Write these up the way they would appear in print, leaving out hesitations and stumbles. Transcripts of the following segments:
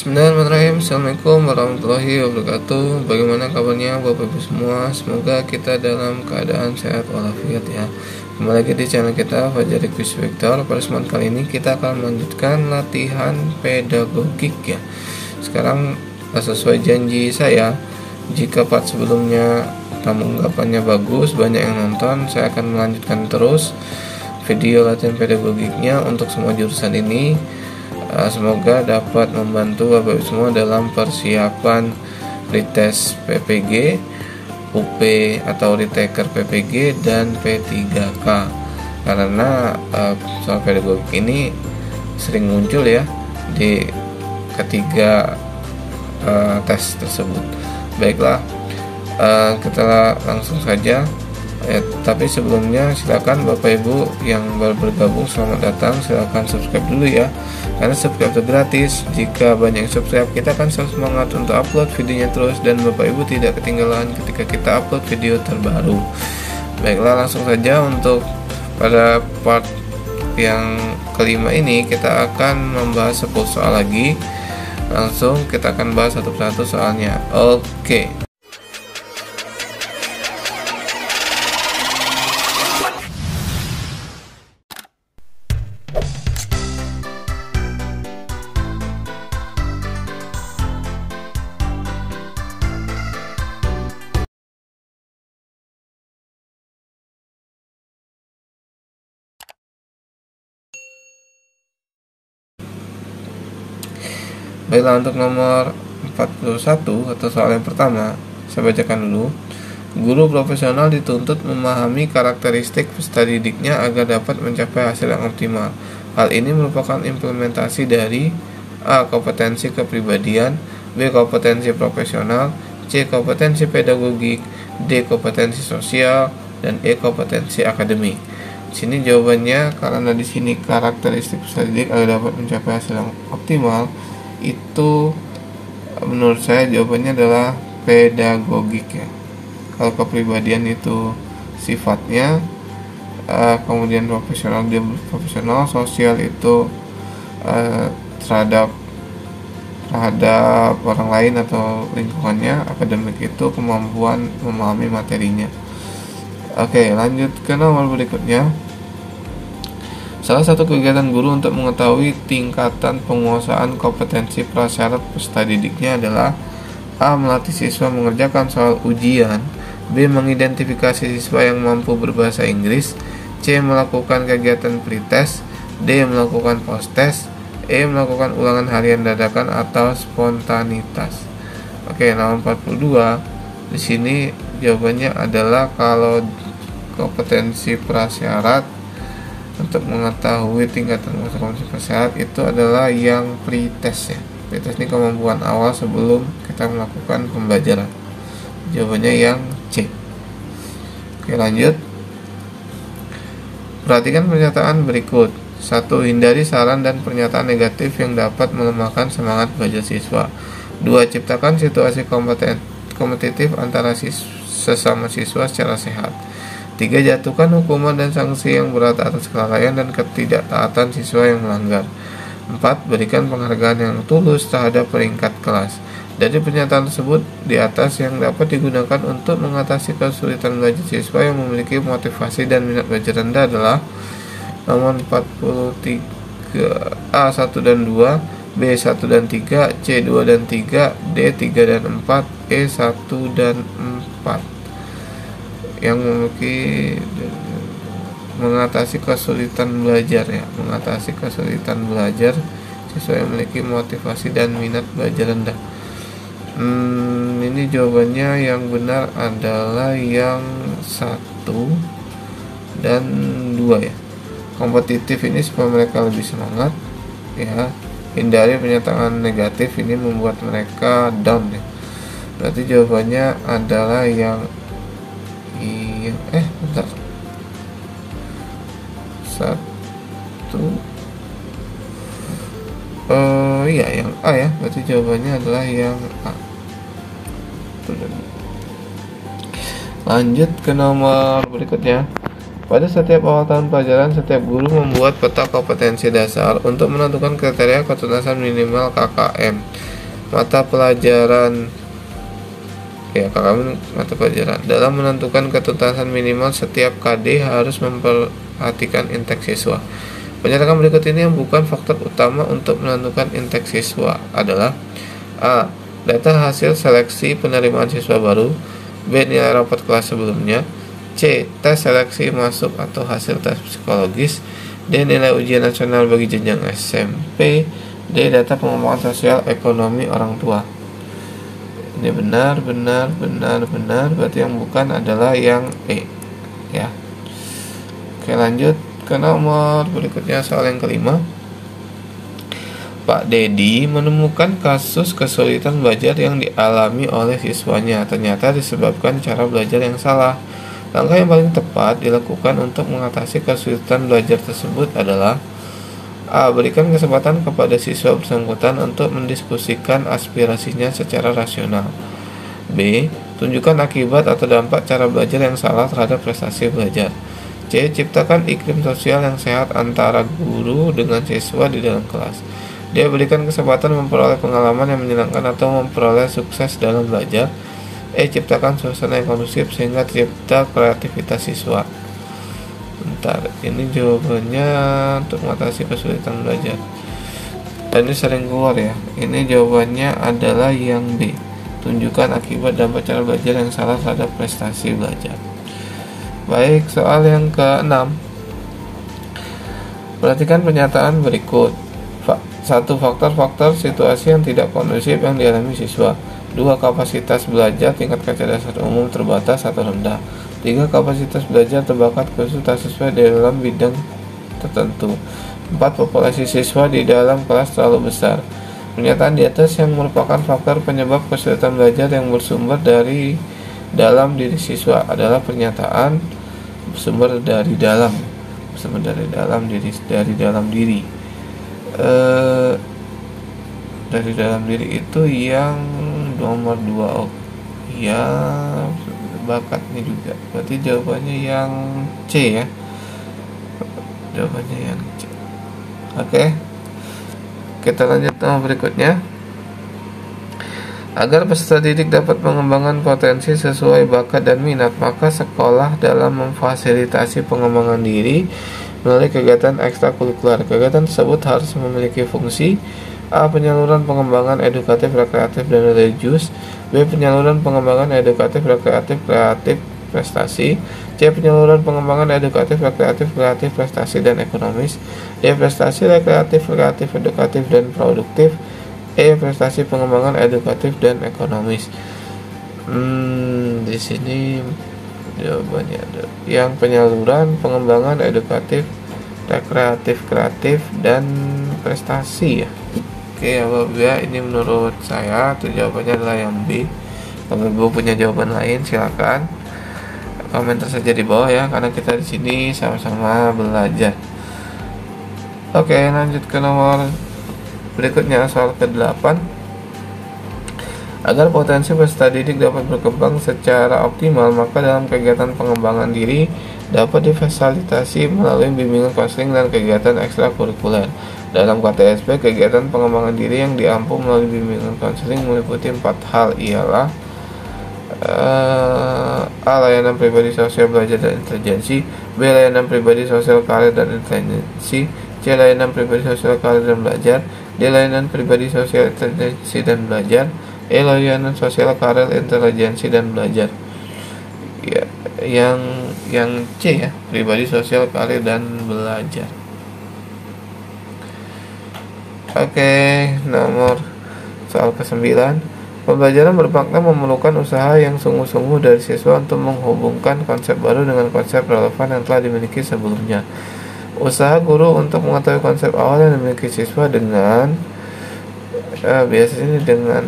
Bismillahirrahmanirrahim. Assalamualaikum warahmatullahi wabarakatuh. Bagaimana kabarnya Bapak Ibu semua? Semoga kita dalam keadaan sehat walafiat ya. Kembali lagi di channel kita Fajar Quiz Vector. Pada kesempatan kali ini kita akan melanjutkan latihan pedagogik ya. Sekarang sesuai janji saya, jika part sebelumnya tanggapannya bagus, banyak yang nonton, saya akan melanjutkan terus video latihan pedagogiknya untuk semua jurusan ini. Semoga dapat membantu Bapak Ibu semua dalam persiapan retest PPG, UP atau retaker PPG dan P3K. Karena soal pedagogik ini sering muncul ya di ketiga tes tersebut. Baiklah, kita langsung saja. Tapi sebelumnya silakan Bapak Ibu yang baru bergabung, selamat datang. Silakan subscribe dulu ya, karena subscribe itu gratis. Jika banyak yang subscribe, kita akan selalu semangat untuk upload videonya terus, dan Bapak Ibu tidak ketinggalan ketika kita upload video terbaru. Baiklah, langsung saja untuk pada part yang kelima ini kita akan membahas 10 soal lagi. Langsung kita akan bahas satu persatu soalnya. Oke. Baiklah, untuk nomor 41 atau soal yang pertama, saya bacakan dulu. Guru profesional dituntut memahami karakteristik peserta didiknya agar dapat mencapai hasil yang optimal. Hal ini merupakan implementasi dari A. Kompetensi kepribadian, B. Kompetensi profesional, C. Kompetensi pedagogik, D. Kompetensi sosial, dan E. Kompetensi akademik. Di sini jawabannya, karena di sini karakteristik peserta didik agar dapat mencapai hasil yang optimal, itu menurut saya jawabannya adalah pedagogik ya. Kalau kepribadian itu sifatnya, kemudian profesional dia profesional, sosial itu terhadap orang lain atau lingkungannya, akademik itu kemampuan memahami materinya. Oke, lanjut ke nomor berikutnya. Salah satu kegiatan guru untuk mengetahui tingkatan penguasaan kompetensi prasyarat peserta didiknya adalah A. Melatih siswa mengerjakan soal ujian, B. Mengidentifikasi siswa yang mampu berbahasa Inggris, C. Melakukan kegiatan pretest, D. Melakukan post-test, E. Melakukan ulangan harian dadakan atau spontanitas. Oke, nomor 42. Di sini jawabannya adalah kalau kompetensi prasyarat untuk mengetahui tingkatan kompetensi prasyarat itu adalah yang pretest ya. Pretest ini kemampuan awal sebelum kita melakukan pembelajaran. Jawabannya yang C. Oke, lanjut. Perhatikan pernyataan berikut. 1. Hindari saran dan pernyataan negatif yang dapat melemahkan semangat belajar siswa. 2. Ciptakan situasi kompetitif antara sesama siswa secara sehat. 3. Jatuhkan hukuman dan sanksi yang berat atas kelalaian dan ketidaktaatan siswa yang melanggar. 4. Berikan penghargaan yang tulus terhadap peringkat kelas. Dari pernyataan tersebut di atas, yang dapat digunakan untuk mengatasi kesulitan belajar siswa yang memiliki motivasi dan minat belajar rendah adalah nomor 43, A 1 dan 2, B 1 dan 3, C 2 dan 3, D 3 dan 4, E 1 dan 4. Yang memiliki mengatasi kesulitan belajar ya, mengatasi kesulitan belajar siswa yang memiliki motivasi dan minat belajar rendah. Ini jawabannya yang benar adalah yang 1 dan 2 ya. Kompetitif ini supaya mereka lebih semangat ya. Hindari pernyataan negatif ini membuat mereka down ya. Berarti jawabannya adalah yang bentar. 1. Iya, yang A ya. Berarti jawabannya adalah yang A. Lanjut ke nomor berikutnya. Pada setiap awal tahun pelajaran, setiap guru membuat peta kompetensi dasar untuk menentukan kriteria ketuntasan minimal KKM. mata pelajaran mata pelajaran. Dalam menentukan ketuntasan minimal, setiap KD harus memperhatikan inteks siswa. Penyatakan berikut ini yang bukan faktor utama untuk menentukan inteks siswa adalah: A. Data hasil seleksi penerimaan siswa baru. B. Nilai rapot kelas sebelumnya. C. Tes seleksi masuk atau hasil tes psikologis. D. Nilai ujian nasional bagi jenjang SMP. D. Data pengembangan sosial ekonomi orang tua. Ini benar. Berarti yang bukan adalah yang E, ya. Oke, lanjut ke nomor berikutnya, soal yang kelima. Pak Dedi menemukan kasus kesulitan belajar yang dialami oleh siswanya ternyata disebabkan cara belajar yang salah. Langkah yang paling tepat dilakukan untuk mengatasi kesulitan belajar tersebut adalah: A. Berikan kesempatan kepada siswa bersangkutan untuk mendiskusikan aspirasinya secara rasional. B. Tunjukkan akibat atau dampak cara belajar yang salah terhadap prestasi belajar. C. Ciptakan iklim sosial yang sehat antara guru dengan siswa di dalam kelas. D. Berikan kesempatan memperoleh pengalaman yang menyenangkan atau memperoleh sukses dalam belajar. E. Ciptakan suasana yang kondusif sehingga tercipta kreativitas siswa. Bentar, ini jawabannya untuk mengatasi kesulitan belajar. Dan ini sering keluar ya. Ini jawabannya adalah yang B. Tunjukkan akibat dampak cara belajar yang salah terhadap prestasi belajar. Baik, soal yang ke-6. Perhatikan pernyataan berikut. 1. Faktor-faktor situasi yang tidak kondusif yang dialami siswa. 2. Kapasitas belajar tingkat kecerdasan umum terbatas atau rendah. 3. Kapasitas belajar terbakat khusus tak sesuai dalam bidang tertentu. 4. Populasi siswa di dalam kelas terlalu besar. Pernyataan di atas yang merupakan faktor penyebab kesulitan belajar yang bersumber dari dalam diri siswa adalah pernyataan bersumber dari dalam diri. Dari dalam diri itu yang nomor 2. Ya, bakatnya juga. Berarti jawabannya yang C ya. Jawabannya yang C. Oke. Kita lanjut nomor berikutnya. Agar peserta didik dapat mengembangkan potensi sesuai bakat dan minat, maka sekolah dalam memfasilitasi pengembangan diri melalui kegiatan ekstrakurikuler. Kegiatan tersebut harus memiliki fungsi: A. Penyaluran pengembangan edukatif, rekreatif, dan religius. B. Penyaluran pengembangan edukatif, rekreatif, kreatif, prestasi. C. Penyaluran pengembangan edukatif, rekreatif, kreatif, prestasi, dan ekonomis. D. Prestasi rekreatif, edukatif, dan produktif. E. Prestasi pengembangan edukatif dan ekonomis. Di sini jawabannya ada yang penyaluran pengembangan edukatif, rekreatif, kreatif, dan prestasi ya. Oke ya Bapak ya, ini menurut saya tuh jawabannya adalah yang B. Kalau Ibu punya jawaban lain silakan komentar saja di bawah ya, karena kita di sini sama-sama belajar. Oke, lanjut ke nomor berikutnya, soal ke-8. Agar potensi peserta didik dapat berkembang secara optimal, maka dalam kegiatan pengembangan diri dapat difasilitasi melalui bimbingan konseling dan kegiatan ekstrakurikuler. Dalam KTSP, kegiatan pengembangan diri yang diampu melalui bimbingan konseling meliputi 4 hal, ialah A. Layanan pribadi sosial belajar dan intelijensi. B. Layanan pribadi sosial karir dan intelijensi. C. Layanan pribadi sosial karir dan belajar. D. Layanan pribadi sosial intelijensi dan belajar. E. Layanan sosial karir intelijensi dan belajar. Ya, yang C ya, pribadi sosial karir dan belajar. Oke, nomor soal ke-9. Pembelajaran bermakna memerlukan usaha yang sungguh-sungguh dari siswa untuk menghubungkan konsep baru dengan konsep relevan yang telah dimiliki sebelumnya. Usaha guru untuk mengetahui konsep awal yang dimiliki siswa dengan biasanya dengan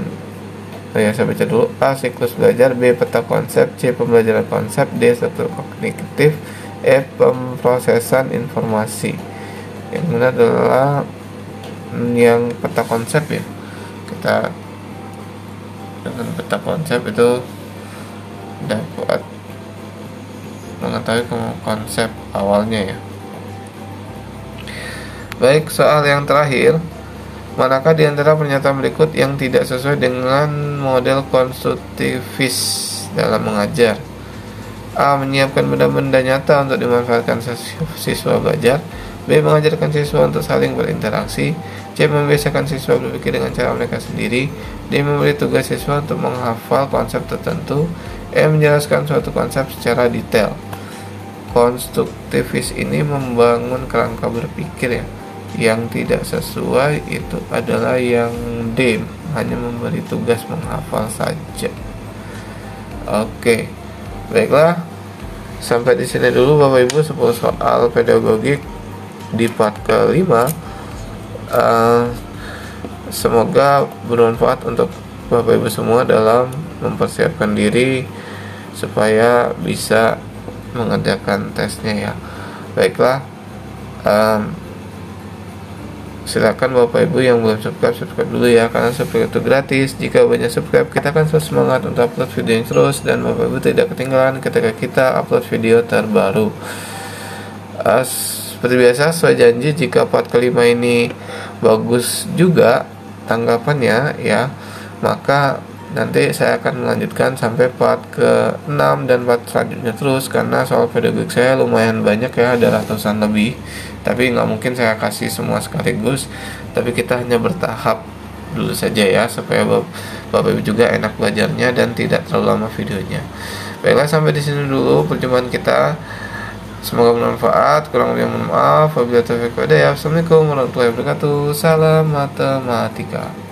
saya baca dulu. A. Siklus belajar. B. Peta konsep. C. Pembelajaran konsep. D. Struktur kognitif. E. Pemrosesan informasi. Yang benar adalah yang peta konsep ya. Kita dengan peta konsep itu dapat mengetahui konsep awalnya ya. Baik, soal yang terakhir. Manakah di antara pernyataan berikut yang tidak sesuai dengan model konstruktivis dalam mengajar? A. Menyiapkan benda-benda nyata untuk dimanfaatkan siswa belajar. B. Mengajarkan siswa untuk saling berinteraksi. C. Membiasakan siswa berpikir dengan cara mereka sendiri. D. Memberi tugas siswa untuk menghafal konsep tertentu. E. Menjelaskan suatu konsep secara detail. Konstruktivis ini membangun kerangka berpikir ya. Yang tidak sesuai itu adalah yang D, hanya memberi tugas menghafal saja. Oke, baiklah, sampai di sini dulu Bapak Ibu 10 soal pedagogik di part kelima. Semoga bermanfaat untuk Bapak Ibu semua dalam mempersiapkan diri supaya bisa mengerjakan tesnya ya. Baiklah, silakan Bapak Ibu yang belum subscribe dulu ya, karena subscribe itu gratis. Jika banyak subscribe, kita akan selalu semangat untuk upload video yang terus, dan Bapak Ibu tidak ketinggalan ketika kita upload video terbaru. Seperti biasa, sesuai janji, jika part kelima ini bagus juga tanggapannya ya, maka nanti saya akan melanjutkan sampai part ke-6 dan part selanjutnya terus, karena soal pedagogik saya lumayan banyak ya, ada ratusan lebih. Tapi nggak mungkin saya kasih semua sekaligus, tapi kita hanya bertahap dulu saja ya, supaya Bapak Ibu juga enak belajarnya dan tidak terlalu lama videonya. Baiklah, sampai di sini dulu perjumpaan kita. Semoga bermanfaat. Kurang lebih mohon maaf. Wabillahi taufiq wal hidayah. Assalamualaikum warahmatullahi wabarakatuh. Salam matematika.